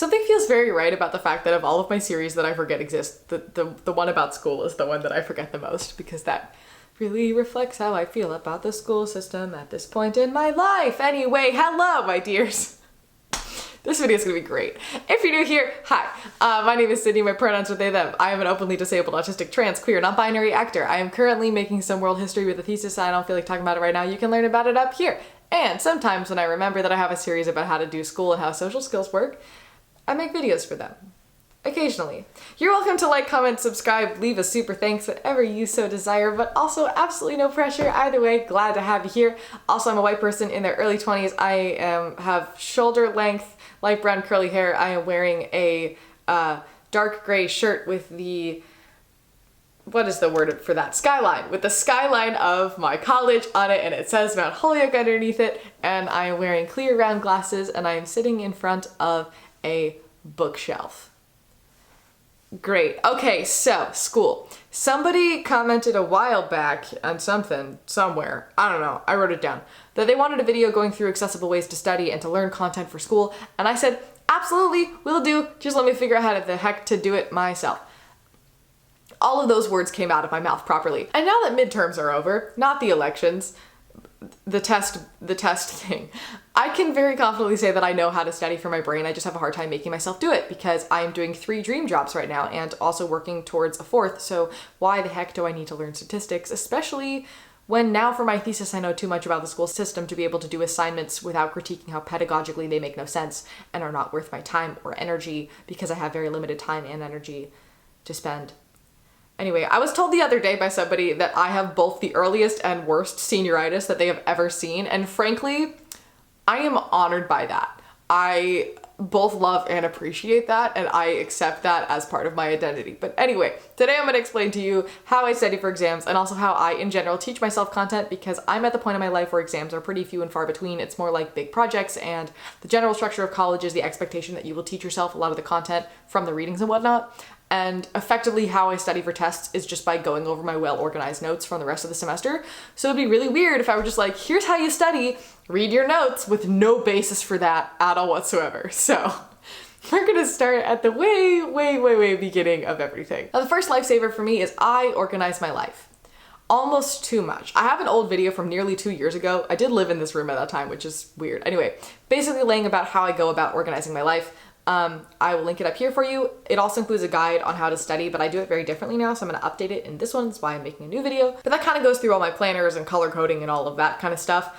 Something feels very right about the fact that of all of my series that I forget exist, the one about school is the one that I forget the most, because that really reflects how I feel about the school system at this point in my life. Anyway, hello, my dears. This video is going to be great. If you're new here, hi. My name is Sydney. My pronouns are they, them. I am an openly disabled, autistic, trans, queer, non-binary actor. I am currently making some world history with a thesis. I don't feel like talking about it right now. You can learn about it up here. And sometimes when I remember that I have a series about how to do school and how social skills work, I make videos for them. Occasionally. You're welcome to like, comment, subscribe, leave a super thanks, whatever you so desire, but also absolutely no pressure. Either way, glad to have you here. Also, I'm a white person in their early 20s. I have shoulder length, light brown curly hair. I am wearing a dark gray shirt with the, what is the word for that? Skyline. With the skyline of my college on it, and it says Mount Holyoke underneath it, and I am wearing clear round glasses, and I am sitting in front of a bookshelf. Great. Okay, so school. Somebody commented a while back on something, somewhere, I don't know, I wrote it down, that they wanted a video going through accessible ways to study and to learn content for school, and I said, absolutely, will do, just let me figure out how to the heck to do it myself. All of those words came out of my mouth properly. And now that midterms are over, not the elections, the test thing, I can very confidently say that I know how to study for my brain. I just have a hard time making myself do it because I am doing 3 dream jobs right now and also working towards a 4th. So why the heck do I need to learn statistics, especially when now for my thesis I know too much about the school system to be able to do assignments without critiquing how pedagogically they make no sense and are not worth my time or energy because I have very limited time and energy to spend. Anyway, I was told the other day by somebody that I have both the earliest and worst senioritis that they have ever seen, and frankly, I am honored by that. I both love and appreciate that, and I accept that as part of my identity. But anyway, today I'm going to explain to you how I study for exams and also how I, in general, teach myself content because I'm at the point in my life where exams are pretty few and far between. It's more like big projects, and the general structure of college is the expectation that you will teach yourself a lot of the content from the readings and whatnot. And effectively how I study for tests is just by going over my well-organized notes from the rest of the semester. So it'd be really weird if I were just like, here's how you study, read your notes, with no basis for that at all whatsoever. So we're gonna start at the way beginning of everything. Now the first lifesaver for me is I organize my life. Almost too much. I have an old video from nearly 2 years ago. I did live in this room at that time, which is weird. Anyway, basically laying about how I go about organizing my life. I will link it up here for you. It also includes a guide on how to study, but I do it very differently now, so I'm going to update it in this one. That's why I'm making a new video. But that kind of goes through all my planners and color coding and all of that kind of stuff.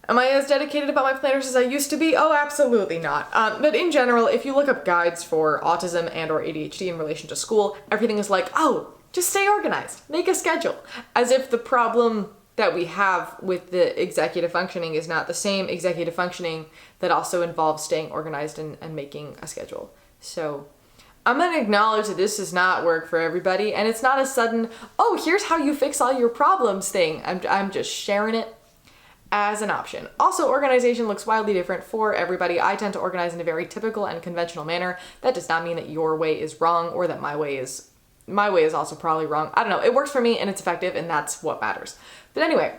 Am I as dedicated about my planners as I used to be? Oh, absolutely not. But in general, if you look up guides for autism and or ADHD in relation to school, everything is like, oh, just stay organized, make a schedule. As if the problem that we have with the executive functioning is not the same executive functioning that also involves staying organized and making a schedule. So I'm gonna acknowledge that this does not work for everybody, and it's not a sudden, oh, here's how you fix all your problems thing. I'm just sharing it as an option. Also, organization looks wildly different for everybody. I tend to organize in a very typical and conventional manner. That does not mean that your way is wrong or that my way is also probably wrong. I don't know. It works for me and it's effective, and that's what matters. But anyway,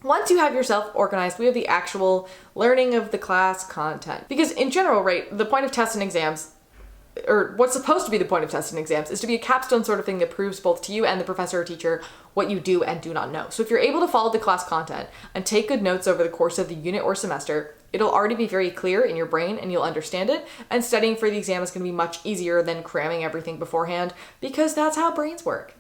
once you have yourself organized, we have the actual learning of the class content. Because in general, right, the point of tests and exams, or what's supposed to be the point of tests and exams, is to be a capstone sort of thing that proves both to you and the professor or teacher what you do and do not know. So if you're able to follow the class content and take good notes over the course of the unit or semester, it'll already be very clear in your brain and you'll understand it. And studying for the exam is going to be much easier than cramming everything beforehand because that's how brains work.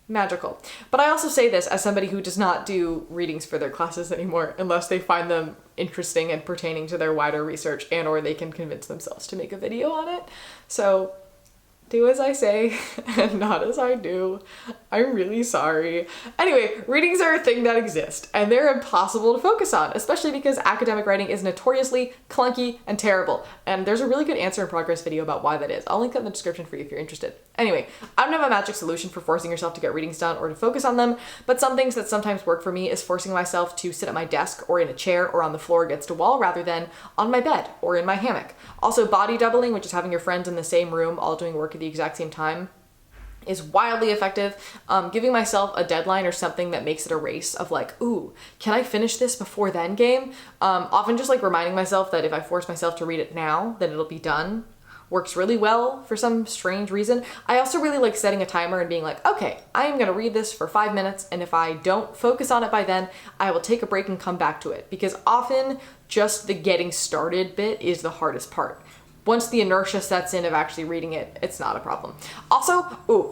Magical. But I also say this as somebody who does not do readings for their classes anymore unless they find them interesting and pertaining to their wider research and or they can convince themselves to make a video on it. So do as I say and not as I do. I'm really sorry. Anyway, readings are a thing that exist and they're impossible to focus on, especially because academic writing is notoriously clunky and terrible. And there's a really good answer in progress video about why that is. I'll link that in the description for you if you're interested. Anyway, I don't have a magic solution for forcing yourself to get readings done or to focus on them, but some things that sometimes work for me is forcing myself to sit at my desk or in a chair or on the floor against a wall rather than on my bed or in my hammock. Also, body doubling, which is having your friends in the same room all doing work at the exact same time, is wildly effective. Giving myself a deadline or something that makes it a race of like, ooh, can I finish this before then game? Often just like reminding myself that if I force myself to read it now, then it'll be done works really well for some strange reason. I also really like setting a timer and being like, okay, I am gonna read this for 5 minutes, and if I don't focus on it by then, I will take a break and come back to it, because often just the getting started bit is the hardest part. Once the inertia sets in of actually reading it, it's not a problem. Also,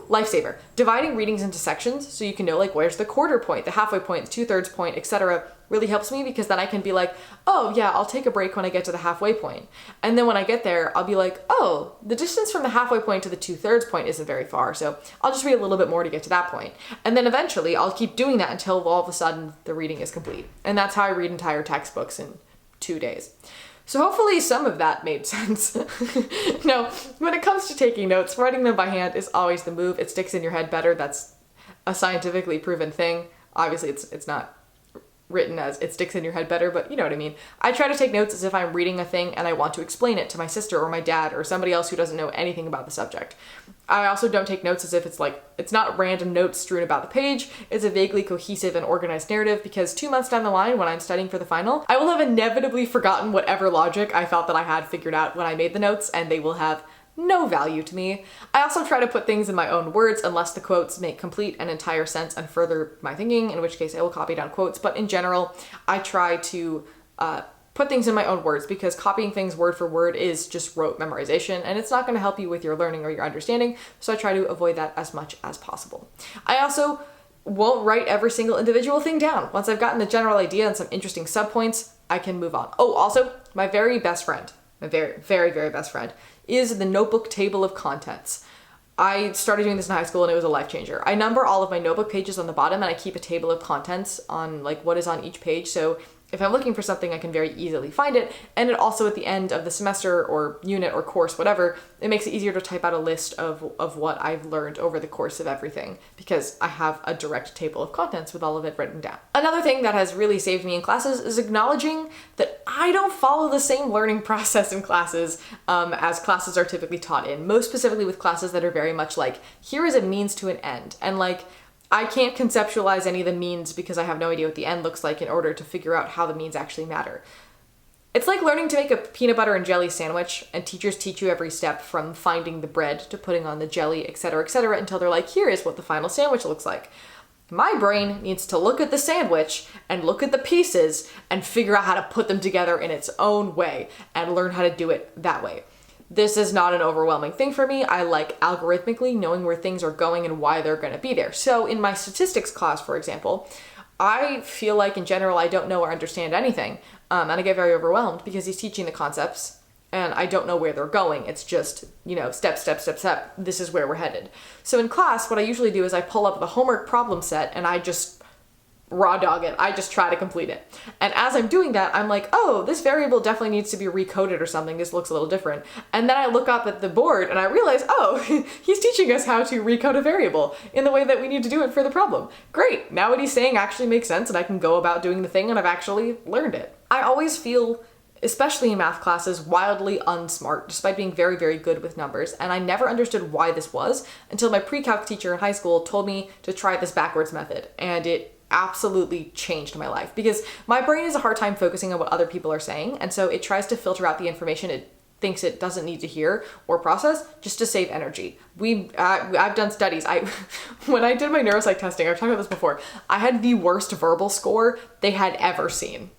lifesaver, dividing readings into sections so you can know like where's the quarter point, the halfway point, the 2/3 point, etc. really helps me, because then I can be like, oh yeah, I'll take a break when I get to the halfway point. And then when I get there, I'll be like, oh, the distance from the halfway point to the 2/3 point isn't very far, so I'll just read a little bit more to get to that point. And then eventually I'll keep doing that until all of a sudden the reading is complete. And that's how I read entire textbooks in 2 days. So hopefully some of that made sense. No, when it comes to taking notes, writing them by hand is always the move. It sticks in your head better. That's a scientifically proven thing. Obviously it's not written as it sticks in your head better, but you know what I mean. I try to take notes as if I'm reading a thing and I want to explain it to my sister or my dad or somebody else who doesn't know anything about the subject. I also don't take notes as if it's not random notes strewn about the page. It's a vaguely cohesive and organized narrative, because 2 months down the line when I'm studying for the final, I will have inevitably forgotten whatever logic I thought that I had figured out when I made the notes, and they will have no value to me. I also try to put things in my own words unless the quotes make complete and entire sense and further my thinking, in which case I will copy down quotes. But in general, I try to put things in my own words, because copying things word for word is just rote memorization, and it's not going to help you with your learning or your understanding, so I try to avoid that as much as possible. I also won't write every single individual thing down. Once I've gotten the general idea and some interesting subpoints, I can move on. Oh, also, my very best friend, my very, very, very best friend, is the notebook table of contents. I started doing this in high school and it was a life changer. I number all of my notebook pages on the bottom, and I keep a table of contents on like what is on each page, so if I'm looking for something, I can very easily find it. And it also, at the end of the semester or unit or course, whatever, it makes it easier to type out a list of what I've learned over the course of everything, because I have a direct table of contents with all of it written down. Another thing that has really saved me in classes is acknowledging that I don't follow the same learning process in classes as classes are typically taught in, most specifically with classes that are very much like, here is a means to an end. And like, I can't conceptualize any of the means because I have no idea what the end looks like in order to figure out how the means actually matter. It's like learning to make a peanut butter and jelly sandwich, and teachers teach you every step from finding the bread to putting on the jelly, etc., until they're like, here is what the final sandwich looks like. My brain needs to look at the sandwich and look at the pieces and figure out how to put them together in its own way and learn how to do it that way. This is not an overwhelming thing for me. I like algorithmically knowing where things are going and why they're going to be there. So in my statistics class, for example, I feel like in general I don't know or understand anything, and I get very overwhelmed because he's teaching the concepts and I don't know where they're going. It's just, step, step, step, step. This is where we're headed. So in class, what I usually do is I pull up the homework problem set and I just raw dog it. I just try to complete it. And as I'm doing that, I'm like, oh, this variable definitely needs to be recoded or something. This looks a little different. And then I look up at the board and I realize, oh, he's teaching us how to recode a variable in the way that we need to do it for the problem. Great. Now what he's saying actually makes sense and I can go about doing the thing and I've actually learned it. I always feel, especially in math classes, wildly unsmart, despite being very, very good with numbers. And I never understood why this was until my pre-calc teacher in high school told me to try this backwards method. And it absolutely changed my life, because my brain has a hard time focusing on what other people are saying, and so it tries to filter out the information it thinks it doesn't need to hear or process just to save energy. I've done studies. When I did my neuropsych testing, I've talked about this before, I had the worst verbal score they had ever seen.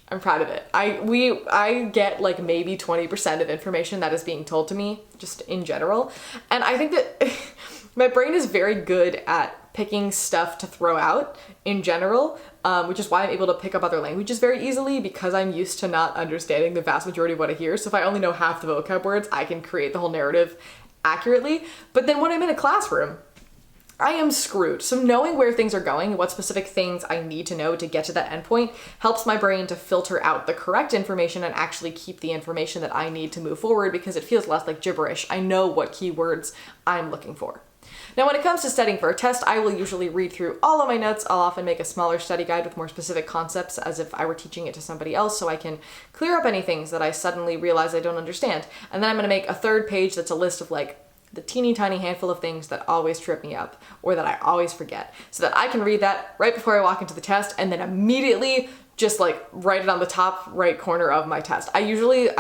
I'm proud of it. I get like maybe 20% of information that is being told to me just in general, and I think that my brain is very good at picking stuff to throw out in general, which is why I'm able to pick up other languages very easily, because I'm used to not understanding the vast majority of what I hear. So if I only know half the vocab words, I can create the whole narrative accurately. But then when I'm in a classroom, I am screwed. So knowing where things are going and what specific things I need to know to get to that endpoint helps my brain to filter out the correct information and actually keep the information that I need to move forward, because it feels less like gibberish. I know what keywords I'm looking for. Now, when it comes to studying for a test, I will usually read through all of my notes. I'll often make a smaller study guide with more specific concepts as if I were teaching it to somebody else, so I can clear up any things that I suddenly realize I don't understand. And then I'm going to make a third page that's a list of like the teeny tiny handful of things that always trip me up or that I always forget, so that I can read that right before I walk into the test and then immediately just like write it on the top right corner of my test. I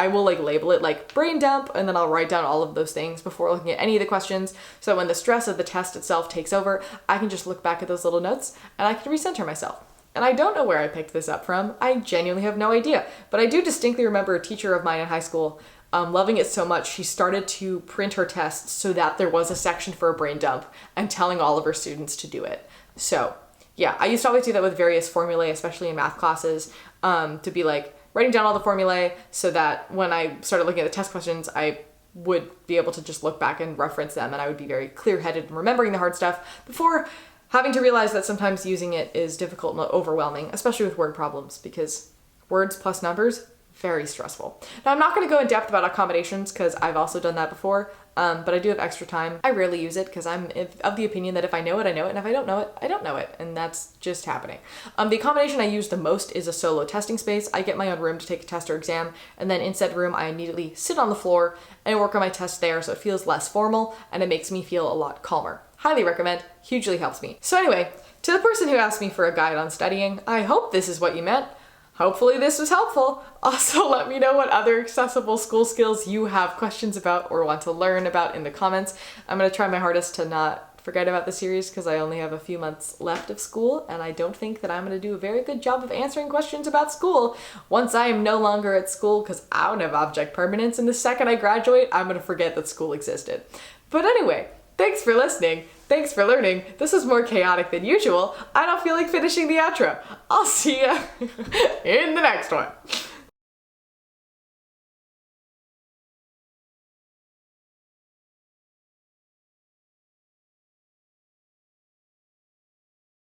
will like label it like brain dump, and then I'll write down all of those things before looking at any of the questions. So when the stress of the test itself takes over, I can just look back at those little notes and I can recenter myself. And I don't know where I picked this up from. I genuinely have no idea. But I do distinctly remember a teacher of mine in high school loving it so much, she started to print her tests so that there was a section for a brain dump and telling all of her students to do it. So yeah, I used to always do that with various formulae, especially in math classes, to be like writing down all the formulae so that when I started looking at the test questions, I would be able to just look back and reference them, and I would be very clear-headed in remembering the hard stuff before having to realize that sometimes using it is difficult and overwhelming, especially with word problems, because words plus numbers, very stressful. Now, I'm not going to go in depth about accommodations because I've also done that before, but I do have extra time. I rarely use it because I'm of the opinion that if I know it, I know it, and if I don't know it, I don't know it, and that's just happening. The accommodation I use the most is a solo testing space. I get my own room to take a test or exam, and then in said room, I immediately sit on the floor and work on my test there, so it feels less formal, and it makes me feel a lot calmer. Highly recommend, hugely helps me. So anyway, to the person who asked me for a guide on studying, I hope this is what you meant. Hopefully this was helpful. Also, let me know what other accessible school skills you have questions about or want to learn about in the comments. I'm gonna try my hardest to not forget about the series because I only have a few months left of school, and I don't think that I'm gonna do a very good job of answering questions about school once I am no longer at school, because I don't have object permanence, and the second I graduate, I'm gonna forget that school existed. But anyway, thanks for listening. Thanks for learning. This is more chaotic than usual. I don't feel like finishing the outro. I'll see ya in the next one.